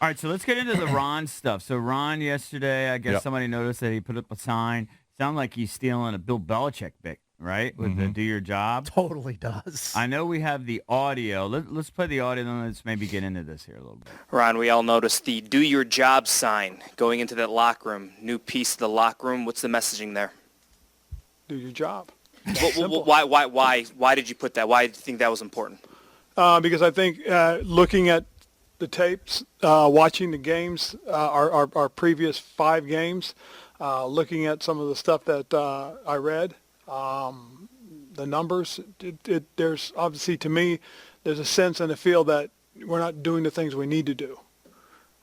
All right, so let's get into the Ron stuff. So Ron yesterday, I guess somebody noticed that he put up a sign. Sound like he's stealing a Bill Belichick bit, right? With the do your job. Totally does. I know we have the audio. Let's play the audio, then let's maybe get into this here a little bit. Ron, we all noticed the do your job sign going into that locker room. New piece of the locker room. What's the messaging there? Do your job. Why did you put that? Why do you think that was important? Because I think looking at the tapes, watching the games, our previous 5 games, looking at some of the stuff that I read, the numbers, there's obviously, to me, there's a sense and a feel that we're not doing the things we need to do.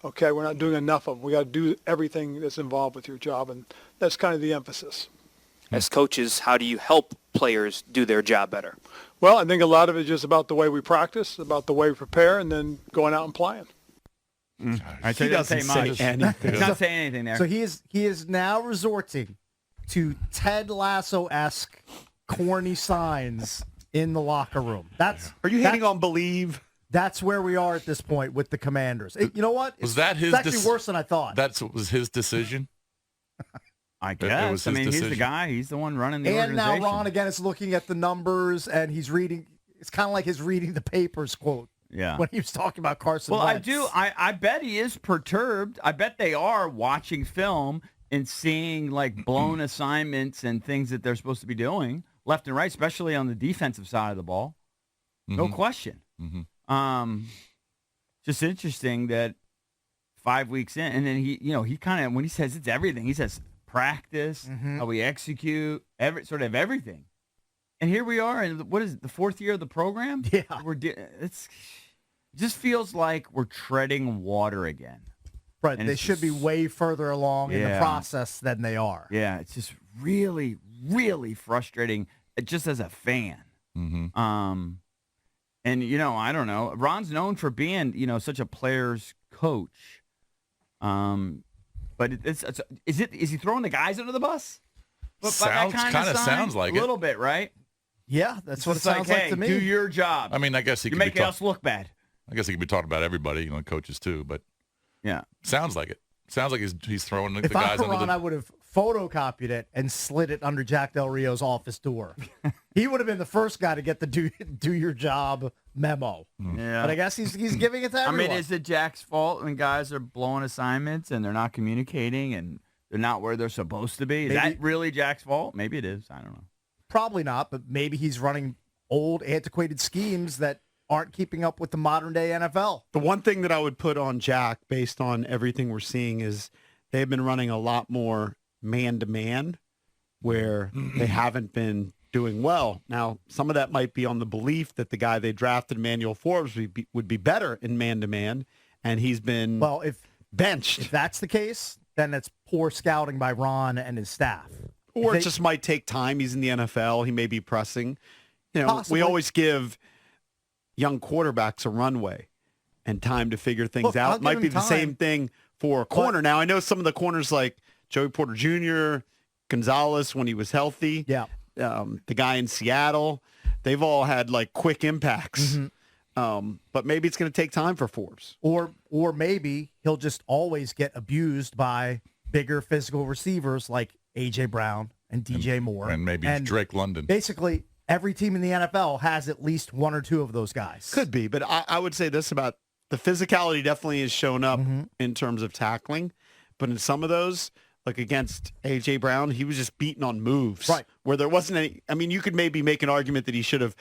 Okay, we're not doing enough of them. We got to do everything that's involved with your job, and that's kind of the emphasis. As coaches, how do you help players do their job better? Well, I think a lot of it is just about the way we practice, about the way we prepare, and then going out and playing. He doesn't say anything. He's not saying anything there. So he is now resorting to Ted Lasso-esque corny signs in the locker room. Are you hating on Believe? That's where we are at this point with the Commanders. You know what? Was that his? It's actually worse than I thought. That was his decision. I guess. I mean, he's the guy. He's the one running the organization. And now Ron, again, is looking at the numbers, and he's reading. It's kind of like his reading the papers quote. Yeah. When he was talking about Carson Wentz. I bet he is perturbed. I bet they are watching film and seeing, like, blown assignments and things that they're supposed to be doing left and right, especially on the defensive side of the ball. No question. Just interesting that 5 weeks in, and then he kind of, when he says it's everything, he says practice, how we execute, sort of everything. And here we are, and what is it, the 4th year of the program? Yeah. It just feels like we're treading water again. Right, and they should be way further along in the process than they are. Yeah, it's just really, really frustrating just as a fan. And, I don't know. Ron's known for being, such a player's coach. But is he throwing the guys under the bus? Sounds like it. A little bit, right? Yeah, that's what it sounds like to me. Do your job. I mean, I guess you're making us look bad. I guess he could be talking about everybody, coaches too. But yeah, sounds like it. Sounds like he's throwing the guys under the bus. If I were Ron, I would have photocopied it and slid it under Jack Del Rio's office door. He would have been the first guy to get the do your job memo. Yeah, but I guess he's giving it to everyone. I mean, is it Jack's fault when guys are blowing assignments and they're not communicating and they're not where they're supposed to be? Is that really Jack's fault? Maybe it is. I don't know. Probably not, but maybe he's running old, antiquated schemes that aren't keeping up with the modern-day NFL. The one thing that I would put on Jack, based on everything we're seeing, is they've been running a lot more man-to-man where they haven't been doing well. Now, some of that might be on the belief that the guy they drafted, Emmanuel Forbes, would be better in man-to-man, and he's been benched. If that's the case, then it's poor scouting by Ron and his staff. Or it just might take time. He's in the NFL. He may be pressing. Possibly. We always give young quarterbacks a runway and time to figure things out. It might be the same thing for a corner. Now, I know some of the corners like Joey Porter Jr., Gonzalez when he was healthy, the guy in Seattle, they've all had like quick impacts. But maybe it's going to take time for Forbes. Or maybe he'll just always get abused by bigger physical receivers like A.J. Brown and DJ Moore. And maybe Drake London. Basically, every team in the NFL has at least one or two of those guys. Could be, but I would say this about the physicality definitely has shown up in terms of tackling. But in some of those, like against A.J. Brown, he was just beaten on moves. Right. Where there wasn't any. I mean, you could maybe make an argument that he should have,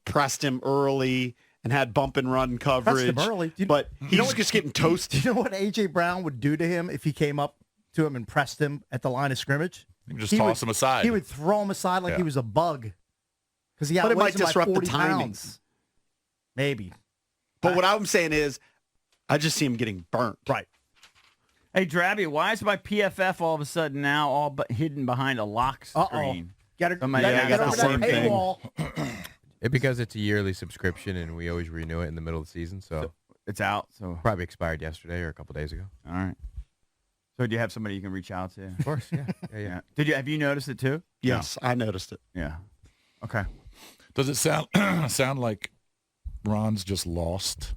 pressed him early and had bump and run coverage. Pressed him early. But he was just getting toasted. Do you know what A.J. Brown would do to him if he came up to him and pressed him at the line of scrimmage? Just toss him aside. He would throw him aside like he was a bug. Because he but it might him disrupt by 40 the timing. Pounds. Maybe. But what I'm saying is, I just see him getting burnt. Right. Hey, Drabby, why is my PFF all of a sudden now all but hidden behind a lock screen? Get over the same thing. paywall. Because it's a yearly subscription and we always renew it in the middle of the season, so it's out. So probably expired yesterday or a couple days ago. All right. So do you have somebody you can reach out to? Of course, yeah. Have you noticed it too? Yes, I noticed it. Yeah. Okay. Does it sound like Ron's just lost?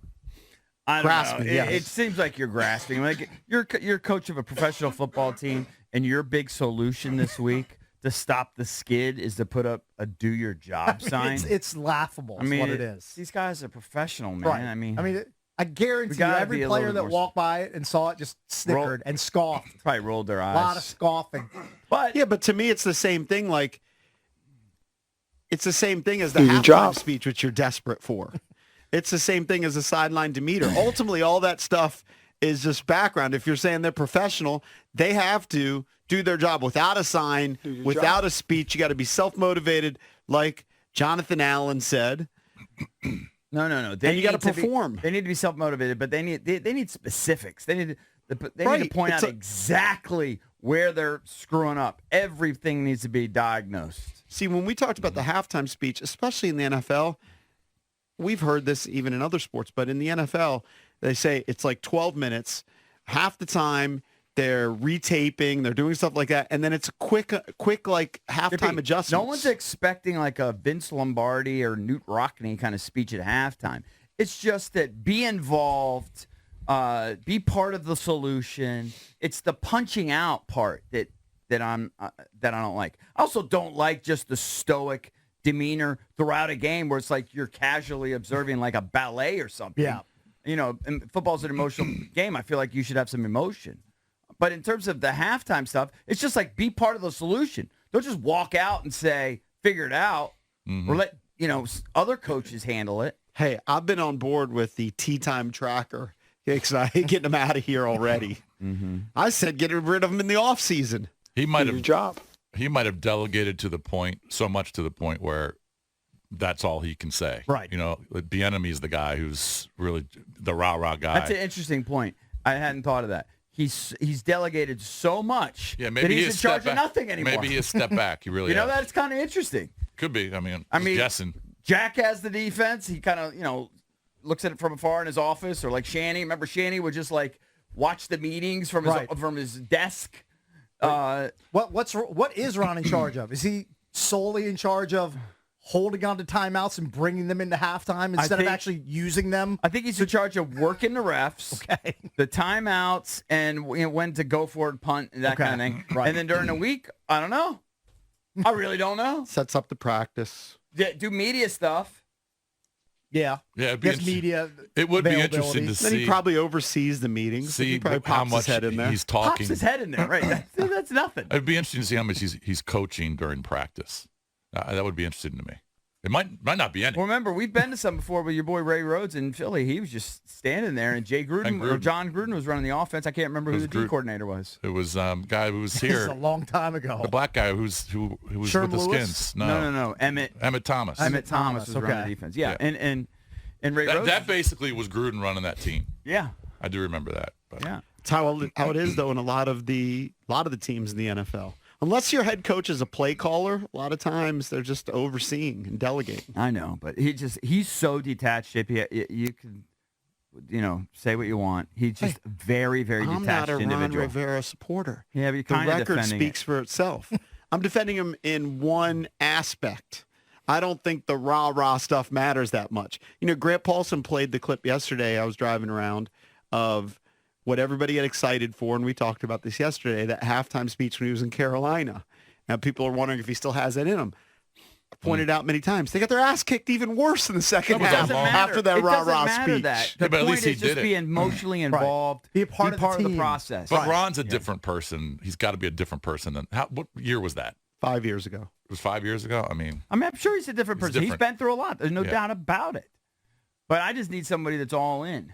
I don't Grasping, know. yes. It seems like you're grasping. Like you're coach of a professional football team, and your big solution this week to stop the skid is to put up a "Do Your Job" sign. It's laughable. Is what it is. These guys are professional, man. Right. I guarantee you, gotta every be a player little that bit more walked by it and saw it just snickered and scoffed. Probably rolled their A eyes. lot of scoffing. But Yeah, but to me, it's the same thing. Like, it's the same thing as the Do your halftime job. speech, which you're desperate for. It's the same thing as a sideline demeanor. Ultimately, all that stuff is just background. If you're saying they're professional, they have to do their job without a sign, your without job. a speech. You got to be self-motivated, like Jonathan Allen said. No. And you gotta perform. They need to be self-motivated, but they need specifics. They need to Right. point It's out exactly where they're screwing up. Everything needs to be diagnosed. See, when we talked about the halftime speech, especially in the NFL, we've heard this even in other sports, but in the NFL, they say it's like 12 minutes. Half the time, they're retaping, they're doing stuff like that, and then it's a quick like halftime adjustments. No one's expecting like a Vince Lombardi or Newt Rockne kind of speech at halftime. It's just that be involved, be part of the solution. It's the punching out part that I don't like. I also don't like just the stoic demeanor throughout a game where it's like you're casually observing like a ballet or something. Yeah. And football's an emotional game. I feel like you should have some emotion. But in terms of the halftime stuff, it's just like be part of the solution. Don't just walk out and say, figure it out, or let other coaches handle it. Hey, I've been on board with the tea time tracker because I hate getting them out of here already. I said get rid of them in the off season. He might Do your have job. he might have delegated to the point, so much to the point where that's all he can say. Right. The enemy is the guy who's really the rah-rah guy. That's an interesting point. I hadn't thought of that. He's delegated so much Yeah, that maybe he's he in has charge stepped of back. nothing anymore. Maybe he has stepped back. He really has. that's kind of interesting. Could be. I mean, guessing. Jack has the defense. He kind of, looks at it from afar in his office, or like Shanny. Remember, Shanny would just like watch the meetings from his desk. What is Ron in charge of? Is he solely in charge of holding on to timeouts and bringing them into halftime instead of actually using them? I think he's in charge of working the refs, the timeouts, and when to go for it, punt, and that kind of thing. Right. And then during the week, I don't know. I really don't know. Sets up the practice. Yeah, do media stuff. Yeah. Yeah, it'd be Gets media. It would be interesting availability. to Then see. he probably oversees the meetings. see he probably how pops much his head in there. he's Pops talking. his head in there, right? That's nothing. It'd be interesting to see how much he's coaching during practice. That would be interesting to me. It might not be any. Well, remember, we've been to some before with your boy Ray Rhodes in Philly. He was just standing there, and John Gruden was running the offense. I can't remember who the D coordinator was. It was guy who was This here, is a long time ago. the black guy who was Sherm with the Lewis? Skins. No. Emmett Thomas. Thomas was running the defense. Yeah, Yeah. and Ray Rhodes. That basically was Gruden running that team. Yeah, I do remember that. But yeah. It's how it is though in a lot of the teams in the NFL. Unless your head coach is a play caller, a lot of times they're just overseeing and delegating. I know, but he's so detached. JP, you can, say what you want. He's just very, very I'm detached not a Ron individual. Rivera supporter. Yeah, but you're The kind of record defending speaks for itself. I'm defending him in one aspect. I don't think the rah-rah stuff matters that much. Grant Paulson played the clip yesterday. I was driving around of what everybody get excited for, and we talked about this yesterday, that halftime speech when he was in Carolina. Now, people are wondering if he still has it in him. I pointed out many times, they got their ass kicked even worse in the second No, but half doesn't matter. after that It doesn't rah-rah matter speech. that. Yeah, The but at point least he is just did it. be emotionally involved. Be a part of the of the team. process. But Ron's a different person. He's got to be a different person than what year was that? 5 years ago. It was 5 years ago. I mean, I'm sure he's a different He's person. He's different. been through a lot. There's no Yeah. doubt about it. But I just need somebody that's all in.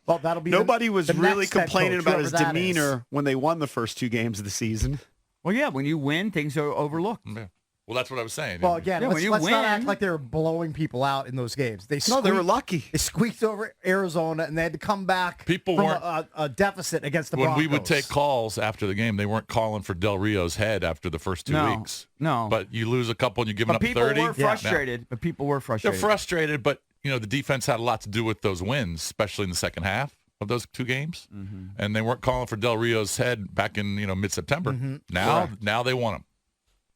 Well, that'll be Nobody was the really next head complaining coach, about his whoever that demeanor is. when they won the first 2 games of the season. Well, yeah, when you win, things are overlooked. yeah. Well, that's what I was saying. Well, again, Yeah, when let's you not win- act like they were blowing people out in those games. No, they were lucky. They squeaked over Arizona, and they had to come back People from weren't- a deficit against the when Broncos. we would take calls after the game, they weren't calling for Del Rio's head after the first 2 No, weeks. no. But you lose a couple and you're giving But up people 30. were frustrated. But people were They're frustrated. frustrated, but the defense had a lot to do with those wins, especially in the second half of those 2 games. And they weren't calling for Del Rio's head back in mid-September. Now they want him.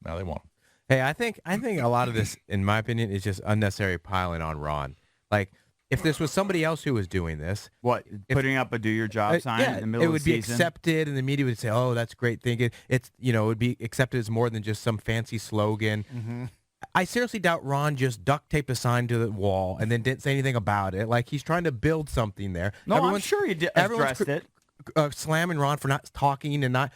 Now they want him. Hey, I think a lot of this, in my opinion, is just unnecessary piling on Ron. Like, if this was somebody else who was doing this, What, putting up a do your job sign yeah, in the middle it of would the be season? accepted, and the media would say, "Oh, that's great thinking." It's it would be accepted as more than just some fancy slogan. Mm-hmm. I seriously doubt Ron just duct taped a sign to the wall and then didn't say anything about it. Like he's trying to build something there. No, I'm Everyone's- sure he everyone's addressed it. slamming Ron for not talking and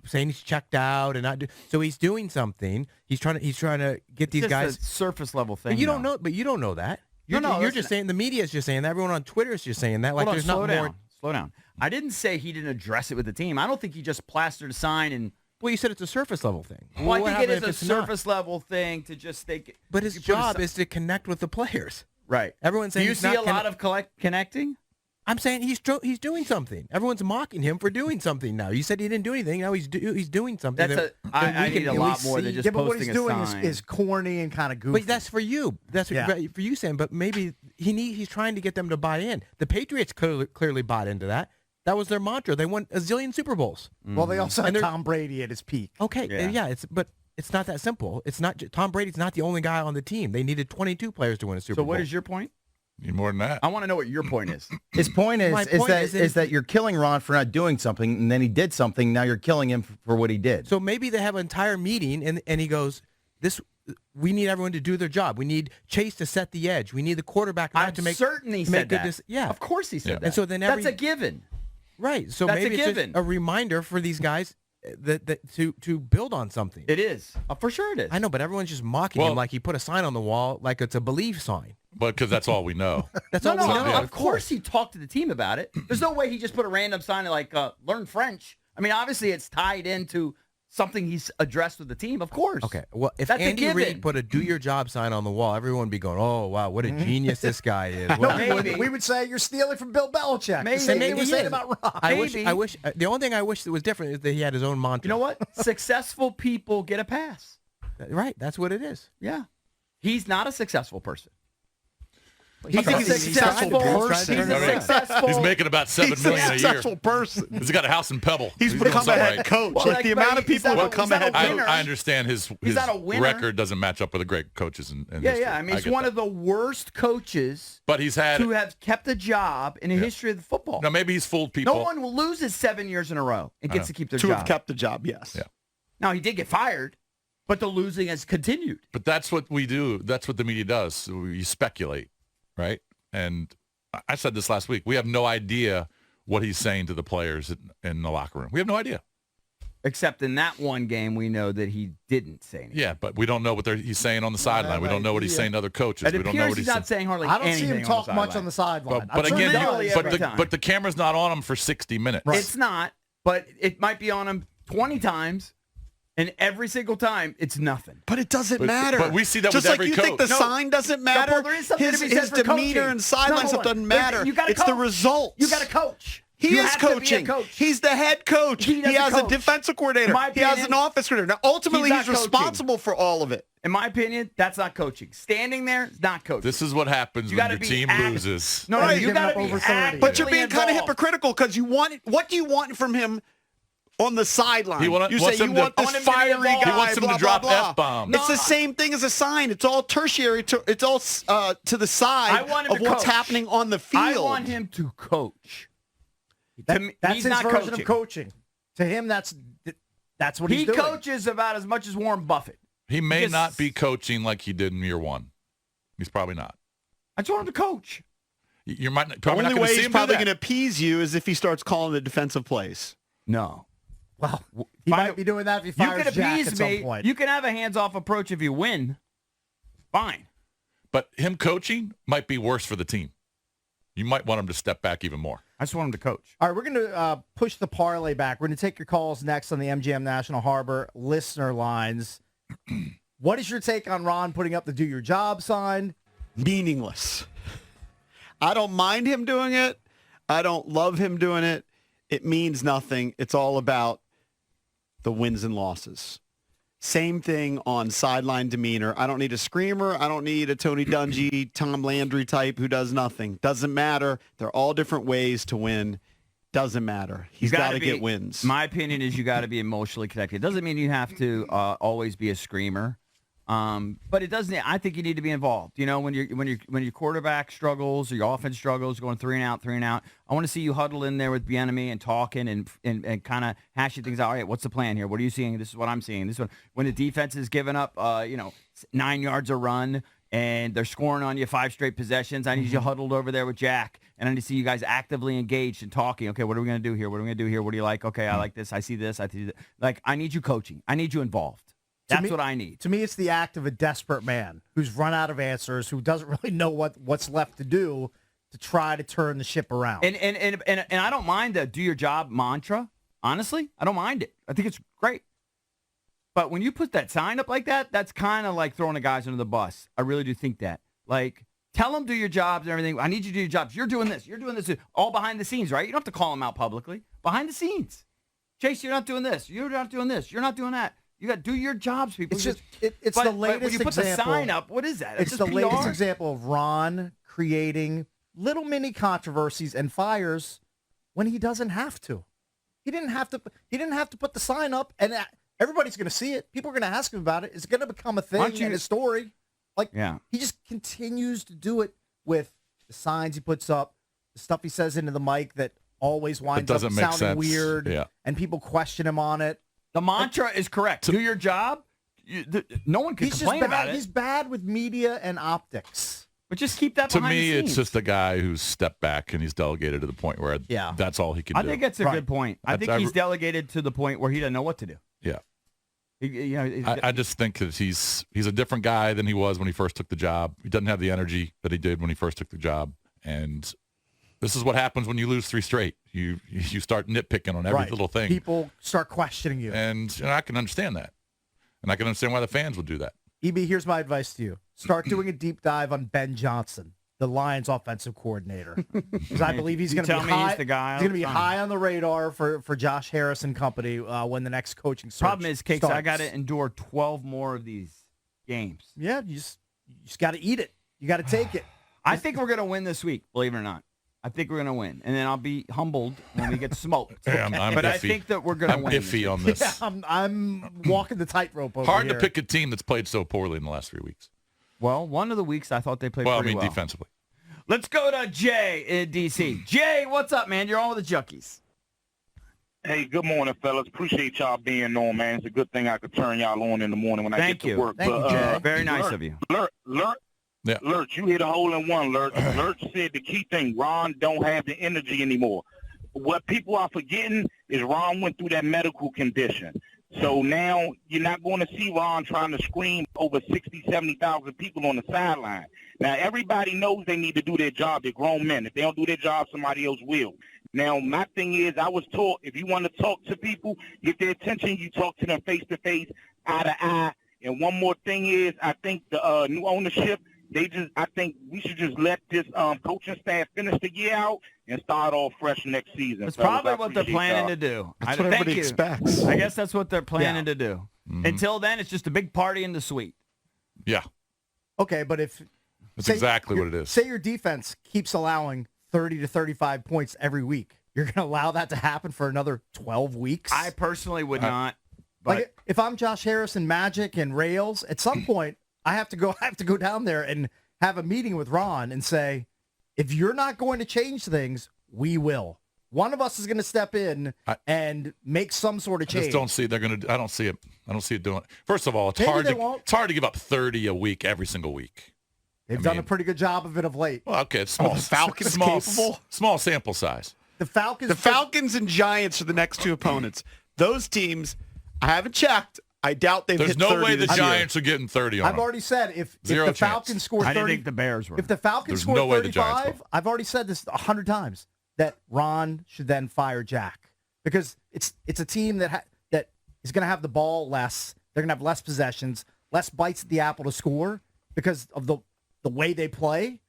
saying he's checked out and not do. So he's doing something. He's trying to get these Just guys. a surface level thing. But you don't though. know. But you don't know that. You're, No, you're that's just not- saying the media is just saying that. Everyone on Twitter is just saying that. Like Hold on, there's slow not down. more. Slow down. I didn't say he didn't address it with the team. I don't think he just plastered a sign and. Well, you said it's a surface level thing. Well, I what think it happens is a if it's not? surface level thing to just think. But his you put a job si- is to connect with the players. right. Everyone's saying Do you he's see not a lot of connecting? I'm saying he's doing something. Everyone's mocking him for doing something now. You said he didn't do anything. Now he's doing something. That's I need a lot more than just Yeah, but what posting he's doing a sign. is corny and kind of goofy. But that's for you. That's Yeah. for you, Sam. But maybe he's trying to get them to buy in. The Patriots clearly bought into that. That was their mantra. They won a zillion Super Bowls. Well, they also And had they're- Tom Brady at his peak. Okay, Yeah. but it's not that simple. It's not Tom Brady's not the only guy on the team. They needed 22 players to win a Super so Bowl. what is your point? Need more than that. I want to know what your point is. His point My is point is that you're killing Ron for not doing something, and then he did something. Now you're killing him for what he did. So maybe they have an entire meeting, and he goes, "This, we need everyone to do their job. We need Chase to set the edge. We need the quarterback not I'm to make certain he to make said good that. yeah, Of course he said Yeah. that. And so then that's a given. right. So That's a maybe it's just given. a reminder for these guys that to build on something. It is. For sure it is. I know, but everyone's just mocking Well- him like he put a sign on the wall, like it's a believe sign. But because that's all we know. That's No, all no, we no, know. of course he talked to the team about it. There's no way he just put a random sign like learn French. I mean, obviously it's tied into something he's addressed with the team, of course. Okay, well, if That's a Andy given. Reid put a "Do Your Job" sign on the wall, everyone would be going, "Oh, wow, what a genius this guy is." No, What- maybe. we would say you're stealing from Bill Belichick. Maybe. The same thing Maybe we he say is. about Ron. I Maybe. wish. The only thing I wish that was different is that he had his own mantra. You know what? Successful people get a pass. Right, that's what it is. Yeah. He's not a successful person. He's a successful person. He's I a mean, successful. He's making about $7 He's a million a year. successful person. He's got a house in Pebble. He's doing become a something head right. coach. Well, like like, the but amount of he's people not who a- become he's a not head a coach. winner. I understand his not a winner. record doesn't match up with the great coaches in Yeah, history. yeah. I mean, he's get one that. of the worst coaches But he's had. to have kept a job in the history of the football. No, maybe he's fooled people. No one loses 7 years in a row and gets to keep their To job. have kept the job, yes. Yeah. Now, he did get fired, but the losing has continued. But that's what we do. That's what the media does. You speculate, right? And I said this last week. We have no idea what he's saying to the players in the locker room. We have no idea. Except in that one game, we know that he didn't say anything. Yeah, but we don't know what he's saying on the sideline. We don't know what he's saying to other coaches. It We don't know appears what he's he's not saying hardly I don't see anything him talk much on the sideline. But I'm sure again, he literally does. every time. but the camera's not on him for 60 minutes. It's not, but it might be on him 20 times, and every single time, it's nothing. But it doesn't But- matter. but we see that Just with like every you think the coach. sign doesn't matter. Paul, there is something his to be said his for demeanor coaching. and sideline No, stuff hold on. doesn't matter. You gotta It's the coach. results. You got to coach. He You is have to be a coaching. coach. He's the head coach. He He doesn't has coach. a defensive coordinator. In my He has an opinion, office coordinator. Now, ultimately, he's he's not coaching. responsible for all of it. In my opinion, that's not coaching. Standing there is not coaching. This is what happens You when gotta your be team act- loses. No, Right, you giving got up to be over 30. actively But you're being kind of involved. hypocritical because you want what do you want from him on the sideline? He you say wants you him to- want I this want him to be fiery involved. guy. He wants him to blah, drop blah, blah. F-bombs. It's the same thing as a sign. It's all tertiary. It's all to the I side want him of to what's coach. happening on the field. I want him to coach. That- To me, that's he's his not version coaching. of coaching. To him, that's what He he's doing. coaches about as much as Warren Buffett. He may Just- not be coaching like he did in year one. He's probably not. I just want him to coach. You might The probably not only going way to see he's him probably do going to that. appease you is if he starts calling the defensive plays. No. Well, he Fine. might be doing that if he You fires can Jack appease at some me. point. You can have a hands-off approach if you win. Fine. But him coaching might be worse for the team. You might want him to step back even more. I just want him to coach. All right, we're going to push the parlay back. We're going to take your calls next on the MGM National Harbor listener lines. What is your take on Ron putting up the do your job sign? Meaningless. I don't mind him doing it. I don't love him doing it. It means nothing. It's all about the wins and losses. Same thing on sideline demeanor. I don't need a screamer. I don't need a Tony Dungy, Tom Landry type who does nothing. Doesn't matter. They're all different ways to win. Doesn't matter. He's got to get wins. My opinion is you got to be emotionally connected. It doesn't mean you have to always be a screamer. But it doesn't. I think you need to be involved. You know, when your quarterback struggles or your offense struggles, going 3 and out. I want to see you huddle in there with Bieniemy and talking and kind of hashing things out. All right, what's the plan here? What are you seeing? This is what I'm seeing. This one when the defense is giving up, 9 yards a run and they're scoring on you 5 straight possessions. I need you huddled over there with Jack, and I need to see you guys actively engaged and talking. Okay, what are we going to do here? What are we going to do here? What do you like? Okay, I like this. I see this. I see that. Like, I need you coaching. I need you involved. That's what I need. To me, it's the act of a desperate man who's run out of answers, who doesn't really know what's left to do to try to turn the ship around. And I don't mind the do your job mantra. Honestly, I don't mind it. I think it's great. But when you put that sign up like that, that's kind of like throwing the guys under the bus. I really do think that. Like, tell them do your jobs and everything. I need you to do your jobs. You're doing this. You're doing this. All behind the scenes, right? You don't have to call them out publicly. Behind the scenes. Chase, you're not doing this. You're not doing this. You're not doing that. You got to do your jobs, people. It's just it's the latest but when you put example. the sign up, what is that? It's just the PR? latest example of Ron creating little mini controversies and fires when he doesn't have to. He didn't have to. He didn't have to put the sign up, and everybody's going to see it. People are going to ask him about it. It's going to become a thing and a story. Like, he just continues to do it with the signs he puts up, the stuff he says into the mic that always winds up sounding weird, and people question him on it. The mantra is correct. Do your job. No one can complain about it. He's bad with media and optics. But just keep that behind the scenes. To me, it's just a guy who's stepped back and he's delegated to the point where that's all he can do. I think that's a good point. I think he's delegated to the point where he doesn't know what to do. Yeah. I just think that he's a different guy than he was when he first took the job. He doesn't have the energy that he did when he first took the job. And this is what happens when you lose 3 straight. You start nitpicking on every little thing. People start questioning you. And I can understand that. And I can understand why the fans would do that. EB, here's my advice to you. Start doing a deep dive on Ben Johnson, the Lions offensive coordinator. Because I believe he's going to be high. He's the guy. He's going to be high on the radar for Josh Harris and company when the next coaching search Problem is, Cakes, starts. I got to endure 12 more of these games. Yeah, you just got to eat it. You got to take it. I think we're going to win this week, believe it or not. I think we're going to win, and then I'll be humbled when we get smoked. Yeah, I'm but iffy. I think that we're going to win. I'm iffy on this. Yeah, I'm walking the tightrope over Hard here. to pick a team that's played so poorly in the last 3 weeks. Well, one of the weeks I thought they played pretty well. Defensively. Let's go to Jay in D.C. Jay, what's up, man? You're on with the Junkies. Hey, good morning, fellas. Appreciate y'all being on, man. It's a good thing I could turn y'all on in the morning when I get to work. Thank you, Jay. Very nice of you. Lurch, you hit a hole in one, Lurch. Lurch said the key thing, Ron don't have the energy anymore. What people are forgetting is Ron went through that medical condition. So now you're not going to see Ron trying to scream over 60, 70,000 people on the sideline. Now, everybody knows they need to do their job. They're grown men. If they don't do their job, somebody else will. Now, my thing is, I was taught if you want to talk to people, get their attention, you talk to them face-to-face, eye-to-eye. And one more thing is, I think the new ownership, I think we should just let this coaching staff finish the year out and start off fresh next season. That's probably what they're planning to do. That's what everybody expects. I guess that's what they're planning to do. Mm-hmm. Until then, it's just a big party in the suite. Yeah. Okay, but That's exactly what it is. Say your defense keeps allowing 30 to 35 points every week. You're going to allow that to happen for another 12 weeks? I personally would not. But like, if I'm Josh Harris and Magic and Rails, at some point, I have to go down there and have a meeting with Ron and say, if you're not going to change things, we will. One of us is going to step in and make some sort of change. I just don't see they're going to. I don't see it. I don't see it doing it. First of all, it's Maybe hard they to won't. it's hard to give up 30 a week every single week. They've done a pretty good job of it of late. Well, okay, it's small. Falcons capable? Small sample size. The Falcons and Giants are the next 2 opponents. Those teams, I haven't checked. I doubt they've There's hit no 30 way the this year. Giants are getting 30 on I've them. already said if Zero the chance. Falcons score 30, I didn't think the Bears were. If the Falcons There's score no way the Giants 35, will. I've already said this 100 times that Ron should then fire Jack because it's a team that is going to have the ball less. They're going to have less possessions, less bites at the apple to score because of the way they play.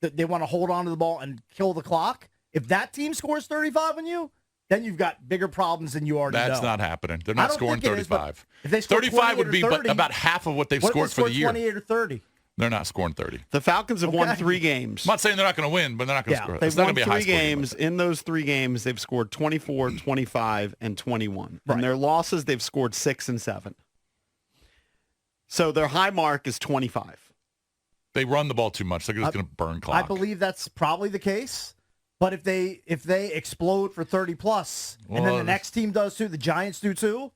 They want to hold on to the ball and kill the clock. If that team scores 35 on you, then you've got bigger problems than you already know. That's not happening. They're not scoring 35. If they score 35 would be 30, about half of what they've what if scored they for the year. 28 or 30. They're not scoring 30. The Falcons have won Okay. 3 games. I'm not saying they're not going to win, but they're not going to score. They've It's not won going to be a 3 high games. In those 3 games, they've scored 24, 25, and 21. Right. And their losses, they've scored 6 and 7. So their high mark is 25. They run the ball too much. They're just going to burn clock. I believe that's probably the case. But if they explode for 30 plus, and then the next team does too, the Giants do too,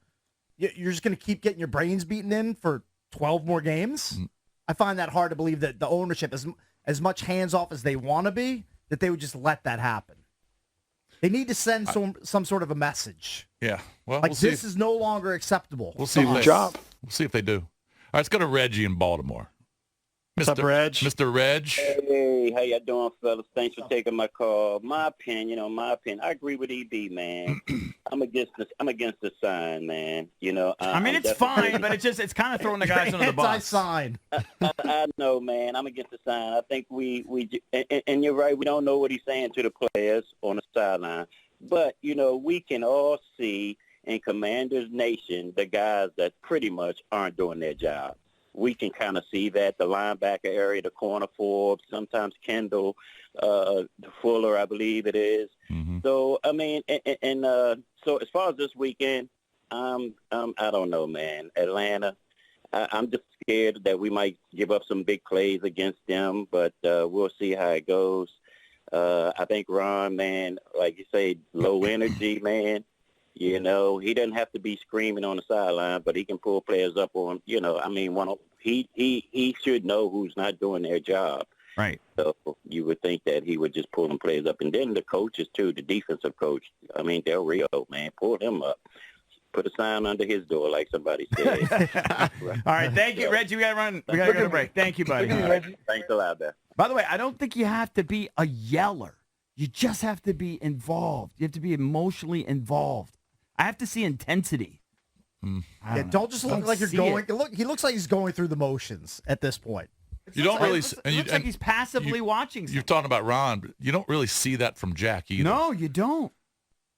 you're just going to keep getting your brains beaten in for 12 more games. I find that hard to believe that the ownership, as much hands off as they want to be, that they would just let that happen. They need to send some sort of a message. Yeah. Well, like this is no longer acceptable. We'll see. We'll see if they do. All right, let's go to Reggie in Baltimore. What's up, Reg? Mr. Reg. Hey, how y'all doing, fellas? Thanks for taking my call. My opinion, I agree with EB, man. I'm against the sign, man. I mean, it's fine, but it's kind of throwing the guys under the bus. Anti-sign. I know, man. I'm against the sign. I think and you're right. We don't know what he's saying to the players on the sideline, but we can all see in Commanders Nation the guys that pretty much aren't doing their job. We can kind of see that, the linebacker area, the corner Forbes, sometimes Kendall, Fuller, I believe it is. Mm-hmm. So, I mean, so as far as this weekend, I don't know, man. Atlanta, I'm just scared that we might give up some big plays against them, but we'll see how it goes. I think Ron, man, like you say, low energy, man. He doesn't have to be screaming on the sideline, but he can pull players up on, he should know who's not doing their job. Right. So you would think that he would just pull them players up. And then the coaches, too, the defensive coach, Del Rio, man, pull him up. Put a sign under his door, like somebody said. All right, thank you, Reggie. We got to run. We got to go to break. Thank you, buddy. Thanks a lot, man. By the way, I don't think you have to be a yeller. You just have to be involved. You have to be emotionally involved. I have to see intensity. Don't just look like you're going. Look, he looks like he's going through the motions at this point. You don't really. It looks like he's passively watching something. You're talking about Ron, but you don't really see that from Jack either. No, you don't.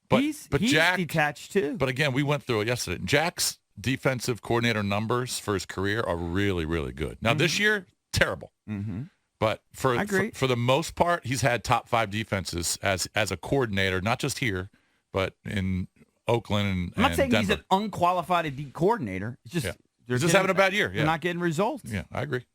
But he's Jack, detached too. But again, we went through it yesterday. Jack's defensive coordinator numbers for his career are really, really good. Now this year, terrible. Mm-hmm. But for the most part, he's had top 5 defenses as a coordinator, not just here, but in Oakland and I'm not saying Denver. he's an unqualified coordinator. It's just They're just having a bad year. Yeah. They're not getting results. Yeah, I agree.